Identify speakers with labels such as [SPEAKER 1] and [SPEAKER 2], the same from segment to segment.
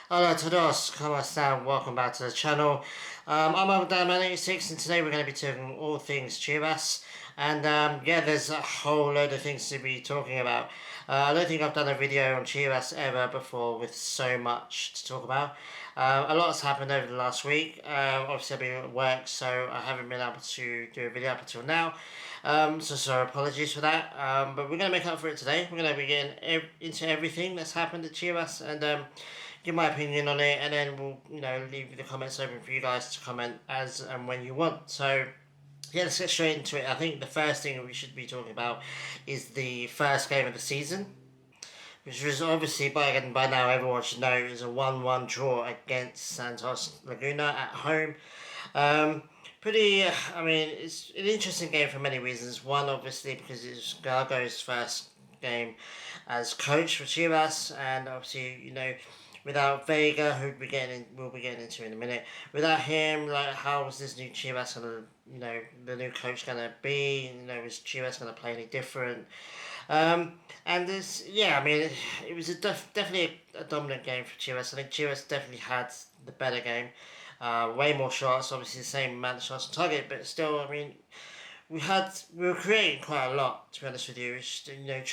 [SPEAKER 1] Hello to those, ¿cómo están? Welcome back to the channel. I'm ALEXIS and today we're going to be talking all things Chivas. And yeah, there's a whole load of things to be talking about. I don't think I've done a video on Chivas ever before with so much to talk about. A lot has happened over the last week. Obviously I've been at work, so I haven't been able to do a video up until now. So apologies for that. But we're going to make up for it today. We're going to be getting into everything that's happened at Chivas and give my opinion on it, and then we'll leave the comments open for you guys to comment as and when you want. So yeah, let's get straight into it. I think the first thing we should be talking about is the first game of the season, which was obviously by now everyone should know is a 1-1 draw against Santos Laguna at home. I mean, it's an interesting game for many reasons. One, obviously, because it's Gago's first game as coach for Chivas, and obviously, without VEGA, we'll be getting into in a minute. Without him, like, how was this new Chivas gonna, the new coach gonna be? Is Chivas gonna play any different? And this, yeah, I mean, it was definitely a dominant game for Chivas. I think Chivas definitely had the better game. Way more shots, obviously the same amount of shots on target, but still, I mean, we were creating quite a lot. To be honest with you, it's just,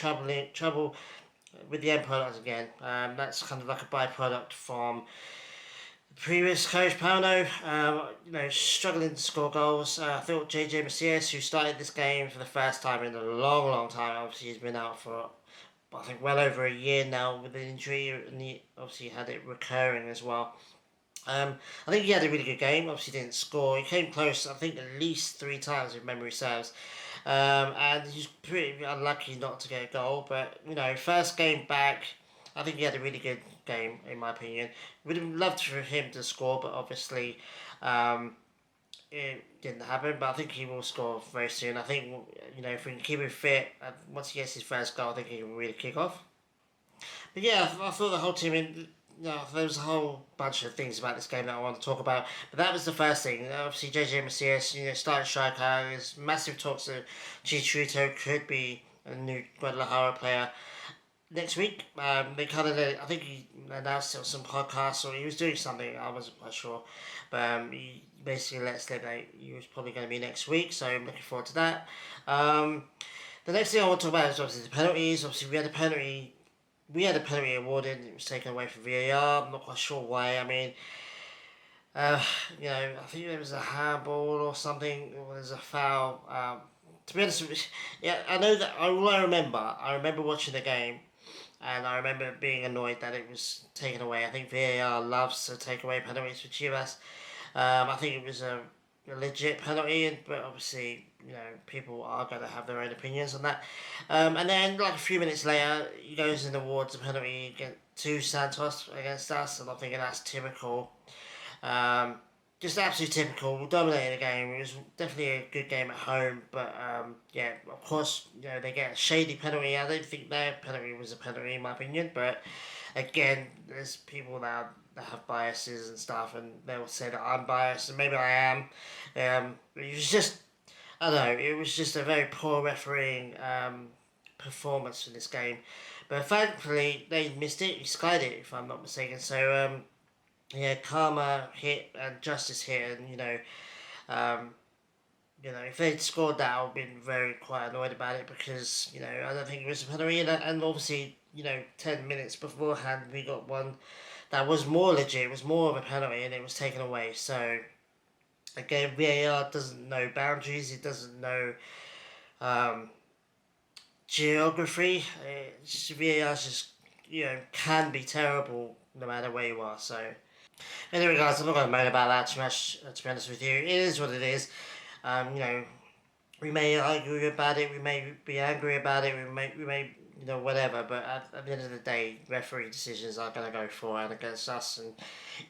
[SPEAKER 1] trouble with the end product again. That's kind of like a byproduct from the previous coach Pauno. Struggling to score goals. I thought JJ Macias, who started this game for the first time in a long, long time, obviously he's been out for I think well over a year now with an injury, and he obviously had it recurring as well. I think he had a really good game. Obviously, didn't score. He came close, I think, at least 3 times, if memory serves. And he's pretty unlucky not to get a goal. But first game back, I think he had a really good game, in my opinion. Would have loved for him to score, but obviously, it didn't happen. But I think he will score very soon. I think if we can keep him fit, once he gets his first goal, I think he can really kick off. But yeah, I thought the whole team. There was a whole bunch of things about this game that I want to talk about, but that was the first thing. Obviously, JJ Macias, starting striker. There's massive talks that Chicharito could be a new Guadalajara player next week. They kind of, I think he announced it on some podcast, or he was doing something. I wasn't quite sure, but he basically let slip that he was probably going to be next week. So I'm looking forward to that. The next thing I want to talk about is obviously the penalties. Obviously, we had a penalty awarded and it was taken away from VAR. I'm not quite sure why. I mean, I think there was a handball or something, or there's a foul. To be honest with you, yeah, I know that. All I remember watching the game, and I remember being annoyed that it was taken away. I think VAR loves to take away penalties for Chivas. I think it was a legit penalty, but obviously, people are going to have their own opinions on that. And then, like a few minutes later, he goes in awards a penalty to Santos against us, and I'm thinking that's typical. Just absolutely typical. We dominated the game. It was definitely a good game at home, but yeah, of course, they get a shady penalty. I don't think their penalty was a penalty, in my opinion, but again, there's people now that have biases and stuff, and they will say that I'm biased, and maybe I am. It was just, I don't know, it was just a very poor refereeing performance in this game. But thankfully, they missed it. He skied it, if I'm not mistaken. So, yeah, karma hit and justice hit, and if they'd scored that, I would have been quite annoyed about it because I don't think it was a penalty, and obviously 10 minutes beforehand we got one that was more legit. It was more of a penalty, and it was taken away. So again, VAR doesn't know boundaries. It doesn't know geography. VAR just can be terrible no matter where you are. So anyway, guys, I'm not going to moan about that too much. To be honest with you, it is what it is. We may argue about it. We may be angry about it. We may whatever. But at the end of the day, referee decisions are going to go for and against us, and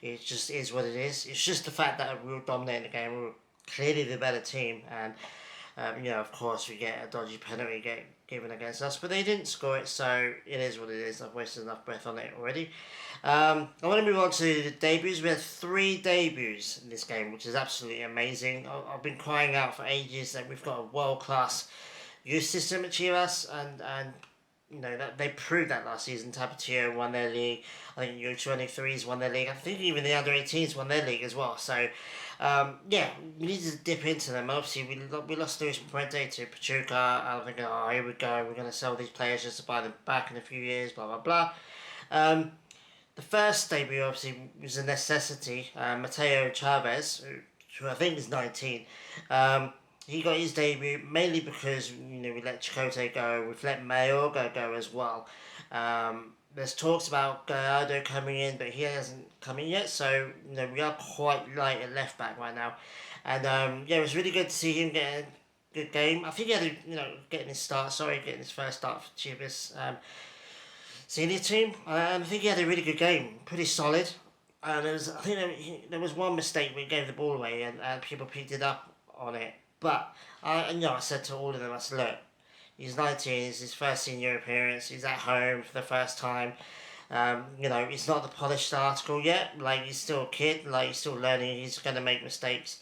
[SPEAKER 1] it just is what it is. It's just the fact that we were dominating the game. We were clearly the better team, and of course, we get a dodgy penalty given against us, but they didn't score it, so it is what it is. I've wasted enough breath on it already. I want to move on to the debuts. We had 3 debuts in this game, which is absolutely amazing. I've been crying out for ages that we've got a world-class youth system at Chivas, and that they proved that last season. Tapatio won their league. I think U23s won their league. I think even the under-18s won their league as well. So, we need to dip into them. Obviously, we lost Luis Puente to Pachuca. I'm thinking, oh, here we go. We're going to sell these players just to buy them back in a few years, blah, blah, blah. The first debut, obviously, was a necessity. Mateo Chavez, who I think is 19, he got his debut mainly because we let Chicote go, we've let Mayorga go as well. There's talks about Gallardo coming in, but he hasn't come in yet, so we are quite light at left back right now. And it was really good to see him get a good game. I think he had getting his first start for Chivas senior team. I think he had a really good game, pretty solid. And I think there was one mistake where he gave the ball away, and people picked it up on it. But I said to all of them, I said, look, he's 19, it's his first senior appearance, he's at home for the first time. He's not the polished article yet, like he's still a kid, like he's still learning, he's going to make mistakes.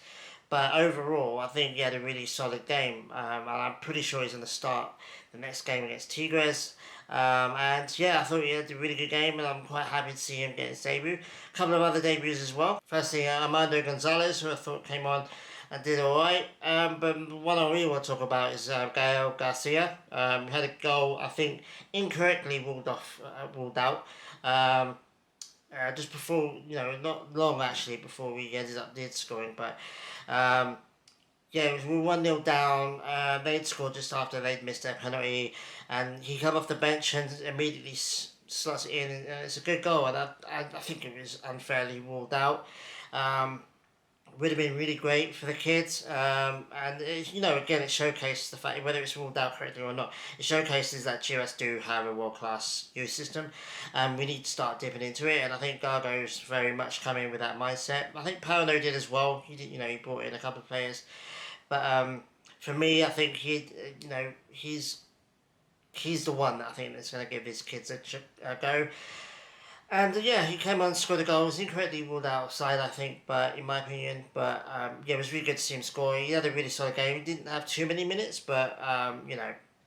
[SPEAKER 1] But overall, I think he had a really solid game, and I'm pretty sure he's going to start the next game against Tigres. I thought he had a really good game, and I'm quite happy to see him get his debut. A couple of other debuts as well. Firstly, Armando Gonzalez, who I thought came on and did alright. But one I really want to talk about is Gael Garcia. He had a goal, I think, incorrectly ruled out. Just before, not long actually before we did scoring, but we were 1-0 down. They'd scored just after they'd missed their penalty, and he came off the bench and immediately slots it in. And it's a good goal, and I think it was unfairly ruled out. Would have been really great for the kids, and again, it showcases the fact, whether it's ruled out correctly or not, it showcases that Chivas do have a world-class youth system, and we need to start dipping into it. And I think Gargo's very much come in with that mindset. I think Pauno did as well. He did, he brought in a couple of players, but for me, I think he's the one that I think that's going to give his kids a go. And he came on and scored a goal. It was incorrectly ruled outside, I think, but in my opinion. But it was really good to see him score. He had a really solid game. He didn't have too many minutes, but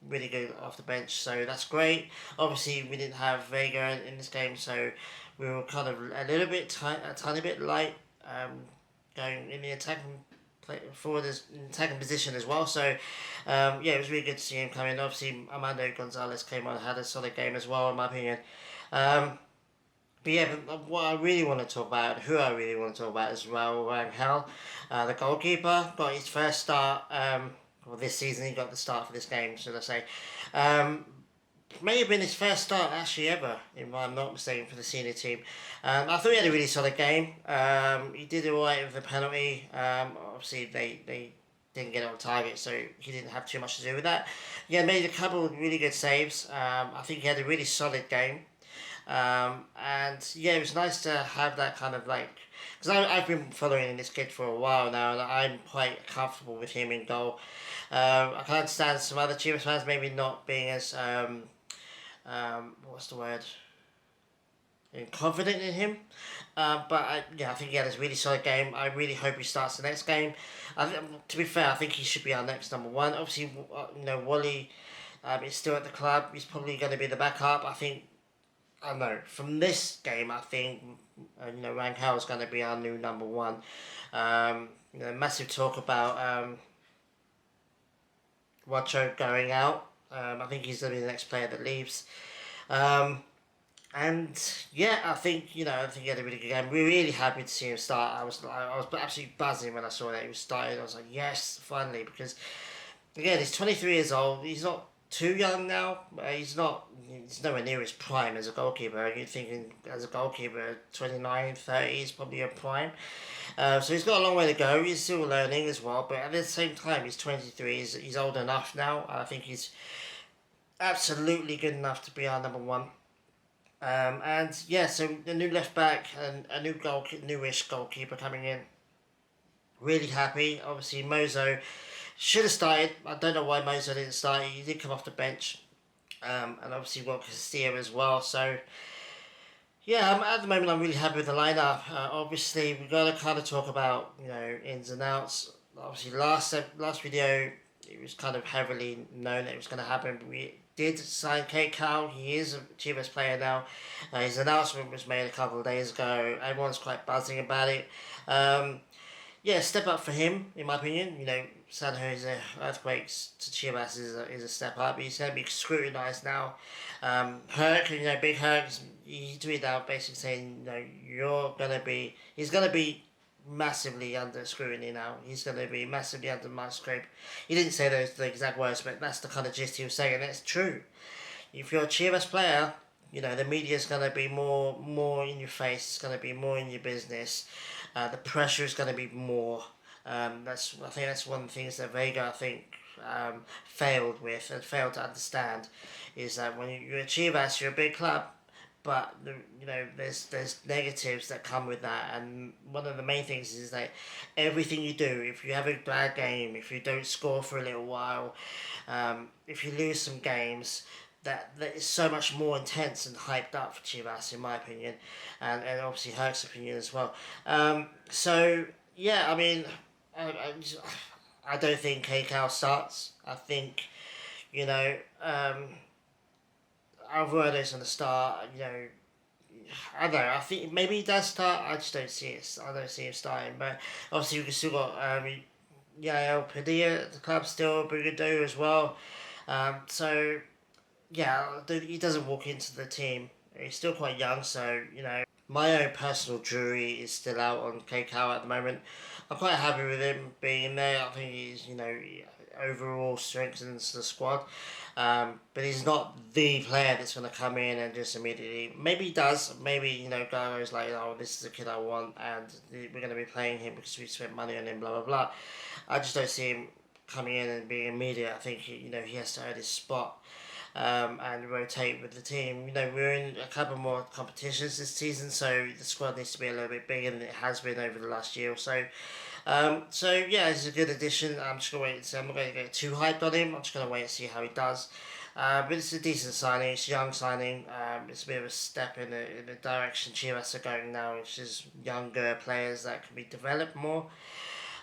[SPEAKER 1] really good off the bench. So that's great. Obviously, we didn't have Vega in this game, so we were kind of a tiny bit light going in the attacking attacking position as well. So it was really good to see him come in. Obviously, Armando Gonzalez came on, had a solid game as well, in my opinion. But what I really want to talk about, is Raul Rangel, the goalkeeper. Got his first start, this season. He got the start for this game, should I say. May have been his first start actually ever, if I'm not mistaken, for the senior team. I thought he had a really solid game. He did alright with the penalty. Obviously, they didn't get on target, so he didn't have too much to do with that. Made a couple of really good saves. I think he had a really solid game. It was nice to have that kind of because I've been following this kid for a while now, and I'm quite comfortable with him in goal. I can understand some other Chivas fans maybe not being as what's the word? Confident in him, but I think he had a really solid game. I really hope he starts the next game. To be fair, I think he should be our next number one. Obviously, Wally is still at the club. He's probably going to be the backup. I don't know. From this game, I think Rangel is going to be our new number one. Massive talk about Wacho going out. I think he's going to be the next player that leaves. I think he had a really good game. We're really happy to see him start. I was absolutely buzzing when I saw that he was starting. I was like, yes, finally, because again, he's 23 years old. He's not too young now. He's nowhere near his prime as a goalkeeper. You're thinking as a goalkeeper, 29, 30 is probably a prime. So he's got a long way to go. He's still learning as well, but at the same time, he's 23. He's old enough now. I think he's absolutely good enough to be our number one. So the new left back and a newish goalkeeper coming in. Really happy. Obviously, Mozo should have started. I don't know why Mozo didn't start. He did come off the bench. And obviously Castillo as well. So, at the moment I'm really happy with the lineup. Obviously, we've got to kind of talk about, ins and outs. Obviously, last video, it was kind of heavily known that it was going to happen. did sign COWELL. He is a Chivas player now. His announcement was made a couple of days ago. Everyone's quite buzzing about it. Yeah, step up for him, in my opinion. San Jose Earthquakes to Chivas is a step up. He's going to be scrutinised now. Herc, Big Herc, he tweeted out basically saying, he's going to be massively under scrutiny now. He's going to be massively under microscope. He didn't say the exact words, but that's the kind of gist he was saying, and it's true. If you're a Chivas player, the media's going to be more in your face. It's going to be more in your business. The pressure is going to be more. I think that's one of the things that VEGA failed with and failed to understand, is that when you're a Chivas, you're a big club, but there's negatives that come with that, and one of the main things is that everything you do, if you have a bad game, if you don't score for a little while, if you lose some games, that is so much more intense and hyped up for Chivas, in my opinion, and obviously Herc's opinion as well. So yeah, I mean, I don't think COWELL starts. I think Alvarado's going to start. I don't know. I think maybe he does start. I just don't see it. I don't see him starting. But obviously, we've still got Yael Padilla at the club still, Brigado as well. So yeah, he doesn't walk into the team. He's still quite young, so my own personal jury is still out on COWELL at the moment. I'm quite happy with him being there. I think he's overall strengthens the squad. But he's not the player that's going to come in and just immediately. Maybe he does. Maybe Gargo's like, oh, this is the kid I want, and we're going to be playing him because we spent money on him. Blah blah blah. I just don't see him coming in and being immediate. I think he has to earn his spot. And rotate with the team. We're in a couple more competitions this season, so the squad needs to be a little bit bigger than it has been over the last year or so. So yeah, it's a good addition. I'm just gonna wait and see. I'm not going to get too hyped on him. I'm just going to wait and see how he does. But it's a decent signing. It's a young signing. It's a bit of a step in the direction Chivas are going now, which is younger players that can be developed more.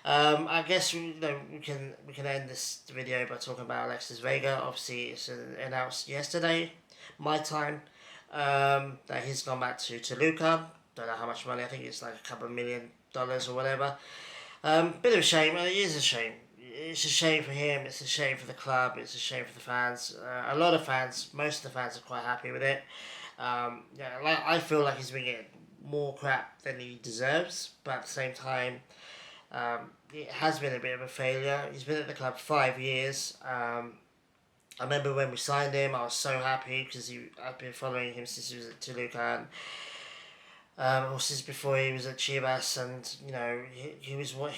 [SPEAKER 1] I guess we can end this video by talking about Alexis VEGA. Obviously, it's announced yesterday, my time, that he's gone back to Toluca. Don't know how much money. I think it's like a couple of $1 million or whatever. Bit of a shame. It is a shame. It's a shame for him. It's a shame for the club. It's a shame for the fans. A lot of fans, most of the fans, are quite happy with it. I feel like he's been getting more crap than he deserves, but at the same time, it has been a bit of a failure. He's been at the club 5 years. I remember when we signed him, I was so happy because I've been following him since he was at Toluca, or since before he was at Chivas, and he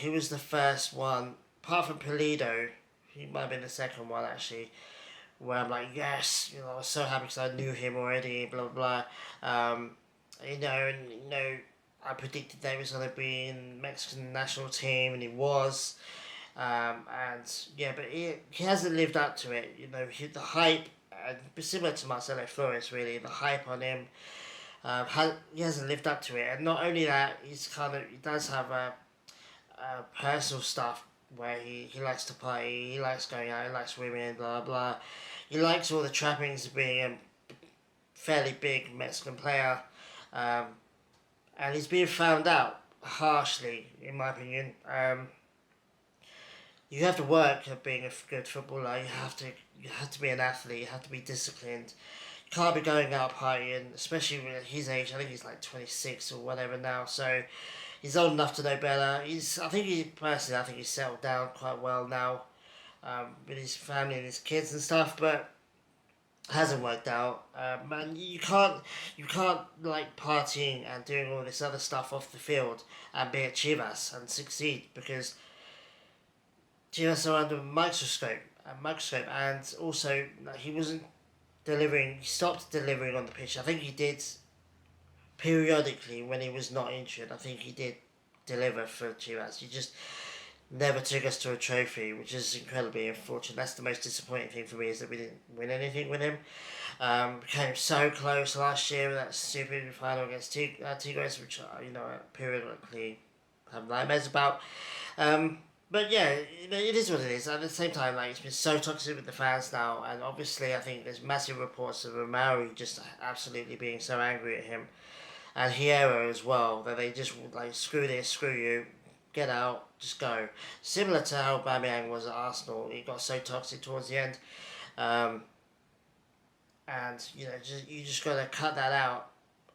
[SPEAKER 1] was the first one, apart from Pulido. He might have been the second one actually, where I'm like, yes, I was so happy because I knew him already. Blah blah blah. I predicted that he was going to be in the Mexican national team, and he was. But he hasn't lived up to it. The hype, similar to Marcelo Flores, really, the hype on him, he hasn't lived up to it. And not only that, he does have a personal stuff where he likes to party, he likes going out, he likes women, blah blah. He likes all the trappings of being a fairly big Mexican player. And he's being found out harshly, in my opinion. You have to work at being a good footballer. You have to be an athlete. You have to be disciplined. You can't be going out partying, especially at his age. I think he's like 26 or whatever now. So he's old enough to know better. I think he's settled down quite well now, with his family and his kids and stuff. But hasn't worked out. Man, you can't like partying and doing all this other stuff off the field and be at Chivas and succeed, because Chivas are under microscope, and also he wasn't delivering. He stopped delivering on the pitch. I think he did periodically when he was not injured. I think he did deliver for Chivas. He just never took us to a trophy, which is incredibly unfortunate. That's the most disappointing thing for me, is that we didn't win anything with him. Came so close last year with that stupid final against Tigres, which periodically have nightmares about. But yeah, it is what it is. At the same time, like it's been so toxic with the fans now, and obviously I think there's massive reports of Romario just absolutely being so angry at him, and Hierro as well, that they just like screw this, screw you, get out, just go. Similar to how Aubameyang was at Arsenal, it got so toxic towards the end, um, and you just gotta cut that out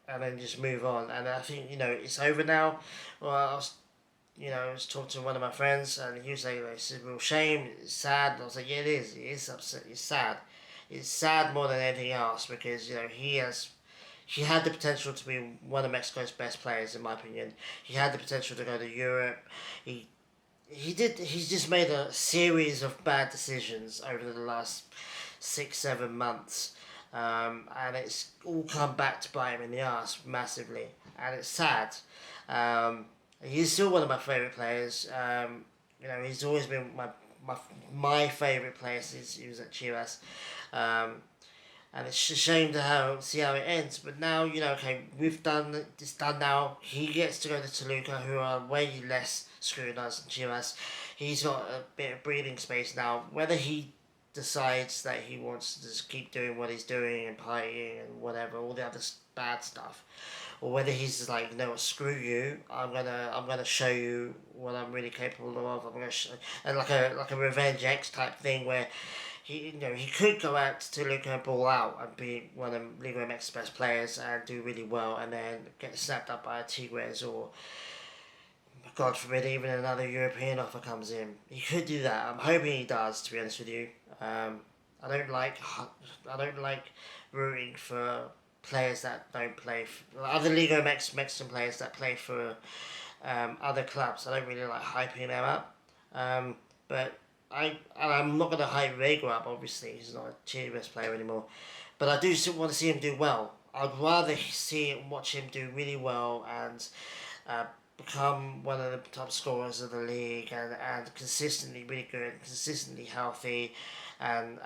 [SPEAKER 1] and then just move on. And I think it's over now. Well, I was talking to one of my friends, and he was like, "It's a real shame. It's sad." And I was like, "Yeah, it is. It is upset. It's sad. It's sad more than anything else because he had the potential to be one of Mexico's best players, in my opinion. He had the potential to go to Europe. He he did. He's just made a series of bad decisions over the last 6 7 months, and it's all come back to bite him in the ass massively, and it's sad. Um, he's still one of my favorite players. He's always been my my favorite player since he was at Chivas. Um, and it's a shame to see how it ends. But now okay, we've done it's done now. He gets to go to Toluca, who are way less scrutinised than Chivas. He's got a bit of breathing space now. Whether he decides that he wants to just keep doing what he's doing and partying and whatever, all the other bad stuff, or whether he's just like, screw you. I'm gonna show you what I'm really capable of. I'm gonna show, and like a Revenge X type thing where he could go out to Luca and ball out and be one of Liga MX's best players and do really well, and then get snapped up by a Tigres or, God forbid, even another European offer comes in. He could do that. I'm hoping he does. To be honest with you, I don't like I don't like rooting for players that don't play for other Liga MX Mexican players that play for other clubs. I don't really like hyping them up. But I'm not going to hype Vega up, obviously. He's not a Chivas player anymore. But I do still want to see him do well. I'd rather see and watch him do really well and uh, become one of the top scorers of the league and consistently really good, consistently healthy, and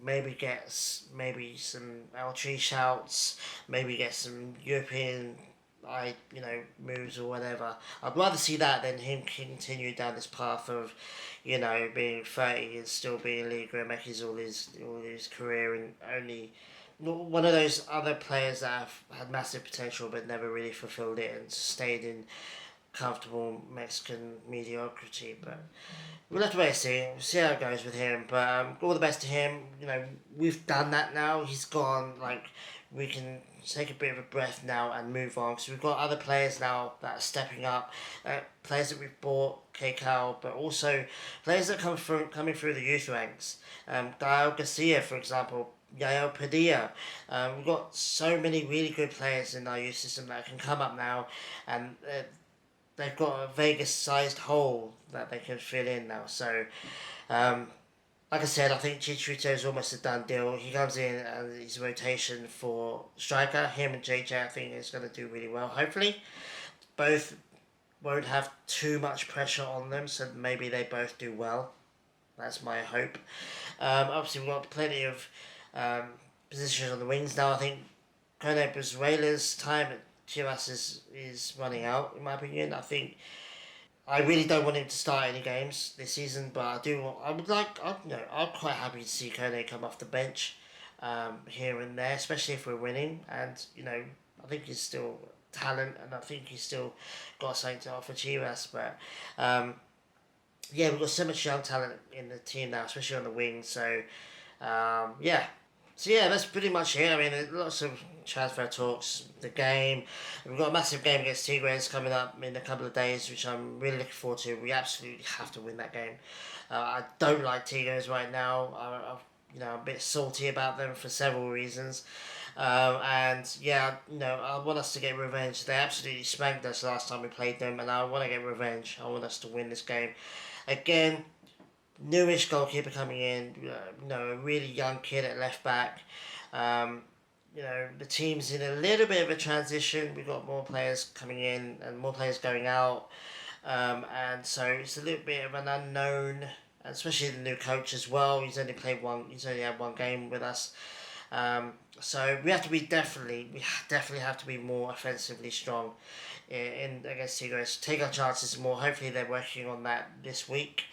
[SPEAKER 1] maybe get maybe some L3 shouts, maybe get some European moves or whatever. I'd rather see that than him continue down this path of, being 30 and still being Liga MX all his career and only one of those other players that have had massive potential but never really fulfilled it and stayed in comfortable Mexican mediocrity. But we'll have to wait and see. We'll see how it goes with him. But all the best to him. We've done that now. He's gone. Like, we can take a bit of a breath now and move on because we've got other players now that are stepping up. Players that we've bought, COWELL, but also players that coming through the youth ranks. Gael Garcia, for example. Yael Padilla. We've got so many really good players in our youth system that can come up now, and they've got a Vegas-sized hole that they can fill in now. So, like I said, I think Chicharito is almost a done deal. He comes in and his rotation for striker, him and JJ, I think is going to do really well. Hopefully, both won't have too much pressure on them, so maybe they both do well. That's my hope. Obviously, we've got plenty of positions on the wings now. I think Kone Brazuela's time at Chivas is running out, in my opinion. I really don't want him to start any games this season, but I'm quite happy to see Kone come off the bench here and there, especially if we're winning. And, I think he's still talent, and I think he's still got something to offer Chivas. But, yeah, we've got so much young talent in the team now, especially on the wing. So, yeah. So yeah, that's pretty much it. I mean, there's lots of transfer talks, the game. We've got a massive game against Tigres coming up in a couple of days, which I'm really looking forward to. We absolutely have to win that game. I don't like Tigres right now. I'm a bit salty about them for several reasons. And yeah, I want us to get revenge. They absolutely spanked us last time we played them, and I want to get revenge. I want us to win this game. Again, newish goalkeeper coming in, a really young kid at left back. The team's in a little bit of a transition. We've got more players coming in and more players going out. And so it's a little bit of an unknown, especially the new coach as well. He's only had one game with us. So we definitely have to be more offensively strong in against Tigres. Take our chances more. Hopefully they're working on that this week.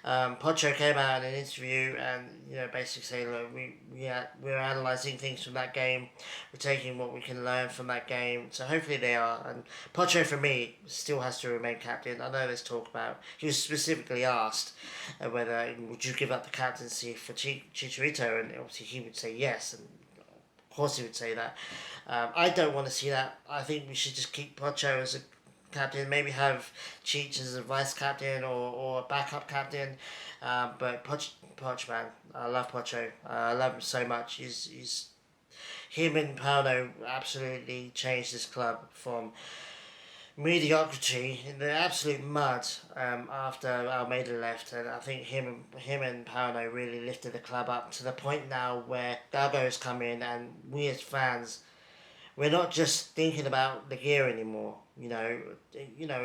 [SPEAKER 1] Pocho came out in an interview and basically saying, look, we're analysing things from that game. We're taking what we can learn from that game. So hopefully they are. And Pocho, for me, still has to remain captain. I know there's talk about, he was specifically asked whether would you give up the captaincy for Chicharito, and obviously he would say yes, and of course he would say that. I don't want to see that. I think we should just keep Pocho as a captain, maybe have Cheech as a vice captain or a backup captain. But Poch, man, I love Pocho. I love him so much. He's him and Pauno absolutely changed this club from mediocrity in the absolute mud after Almeida left, and I think him and Pauno really lifted the club up to the point now where Gago has come in, and we as fans, we're not just thinking about the gear anymore. A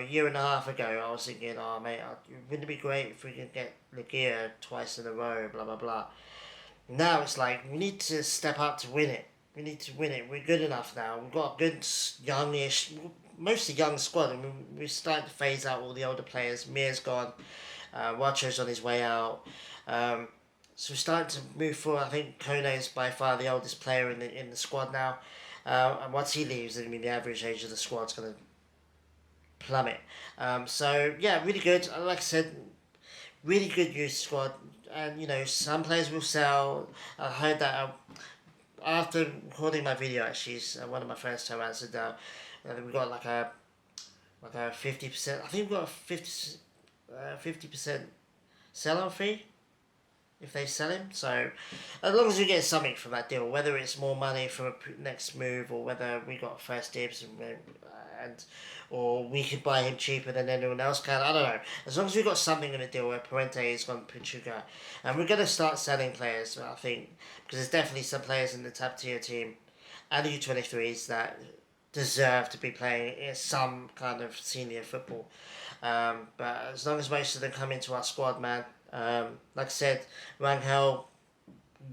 [SPEAKER 1] year and a half ago, I was thinking, oh mate, wouldn't it be great if we could get the gear twice in a row, blah blah blah. Now it's like we need to step up to win it. We need to win it. We're good enough now. We've got a good youngish, mostly young squad. I mean, we're starting to phase out all the older players. Mir's gone. Wacho's on his way out. So we're starting to move forward. I think Kone is by far the oldest player in the squad now. And once he leaves, I mean, the average age of the squad's going to plummet. So, yeah, really good. Like I said, really good youth squad. And, some players will sell. I heard that after recording my video, actually, one of my friends turned around and said, we got like a 50%, I think we got a 50% sell-on fee if they sell him. So as long as we get something from that deal, whether it's more money from a next move or whether we got first dibs or we could buy him cheaper than anyone else can, I don't know. As long as we got something in the deal where Parente is gone Pachuca, and we're going to start selling players, I think, because there's definitely some players in the top tier team and the U23s that deserve to be playing in some kind of senior football. But as long as most of them come into our squad, man, like I said, Rangel,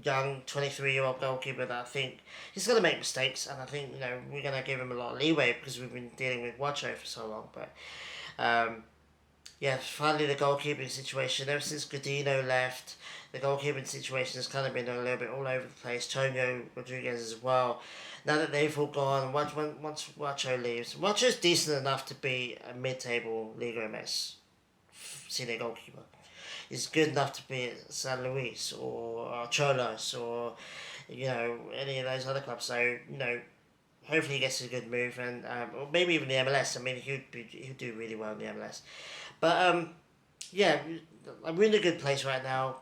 [SPEAKER 1] young 23-year-old goalkeeper that I think he's going to make mistakes, and I think we're going to give him a lot of leeway because we've been dealing with Wacho for so long. But finally the goalkeeping situation, ever since Godino left, the goalkeeping situation has kind of been a little bit all over the place. Tonio Rodriguez as well. Now that they've all gone, once Wacho leaves, Wacho's decent enough to be a mid-table Liga MS senior goalkeeper. He's good enough to be at San Luis or Cholos or any of those other clubs. So hopefully he gets a good move, and or maybe even the MLS. I mean, he'd do really well in the MLS. But we're in a good place right now.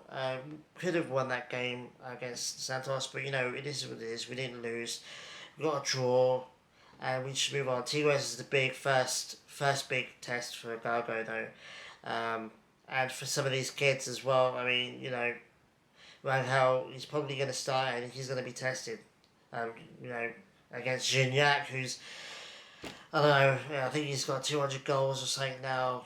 [SPEAKER 1] Could have won that game against Santos, but it is what it is. We didn't lose. We got a draw, and we should move on. Tigres is the big first big test for Gago though. And for some of these kids as well, I mean, Rangel, he's probably going to start and he's going to be tested. Against Gignac, who's, I don't know, I think he's got 200 goals or something now.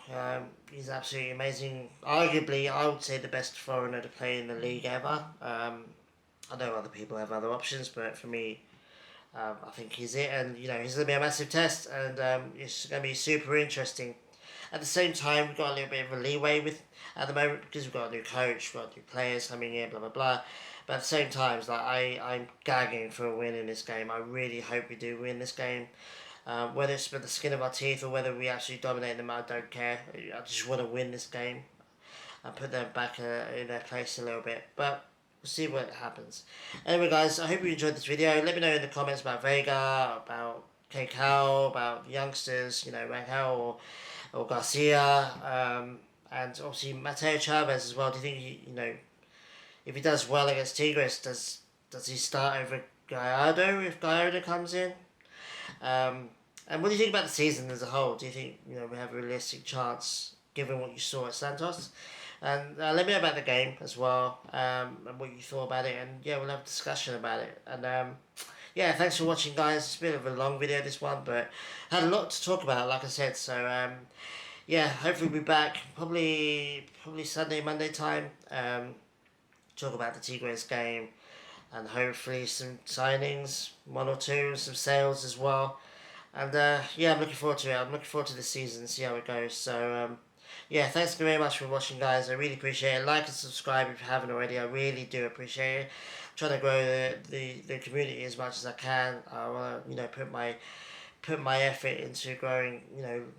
[SPEAKER 1] He's absolutely amazing. Arguably, I would say the best foreigner to play in the league ever. I know other people have other options, but for me, I think he's it. And, he's going to be a massive test, and it's going to be super interesting. At the same time, we've got a little bit of a leeway at the moment because we've got a new coach, we've got new players coming in, blah, blah, blah. But at the same time, it's like I'm gagging for a win in this game. I really hope we do win this game. Whether it's with the skin of our teeth or whether we actually dominate them, I don't care. I just want to win this game and put them back in their place a little bit. But we'll see what happens. Anyway, guys, I hope you enjoyed this video. Let me know in the comments about Vega, about COWELL, about youngsters, Rangel or Garcia, and obviously Mateo Chavez as well. Do you think if he does well against Tigres, does he start over Gallardo if Gallardo comes in? And what do you think about the season as a whole? Do you think we have a realistic chance given what you saw at Santos? And let me know about the game as well, and what you thought about it, and we'll have a discussion about it. And thanks for watching, guys. It's a bit of a long video, this one, but had a lot to talk about, like I said. So hopefully we'll be back probably Sunday, Monday time. Talk about the Tigres game. and hopefully some signings, one or two, some sales as well. And yeah, I'm looking forward to it. I'm looking forward to the season, see how it goes. So yeah, thanks very much for watching, guys. I really appreciate it. Like and subscribe if you haven't already. I really do appreciate it. I'm trying to grow the community as much as I can. I want to put my effort into growing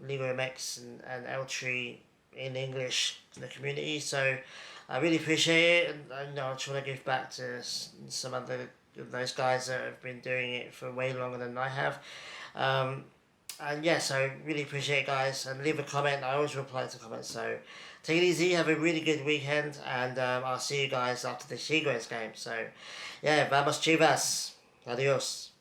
[SPEAKER 1] Liga MX and L3 in English to the community. So I really appreciate it, and I just want to give back to some other of those guys that have been doing it for way longer than I have. And yeah, so really appreciate it, guys, and leave a comment. I always reply to comments. So take it easy, have a really good weekend, and I'll see you guys after the Tigres game. So yeah, vamos Chivas, adios.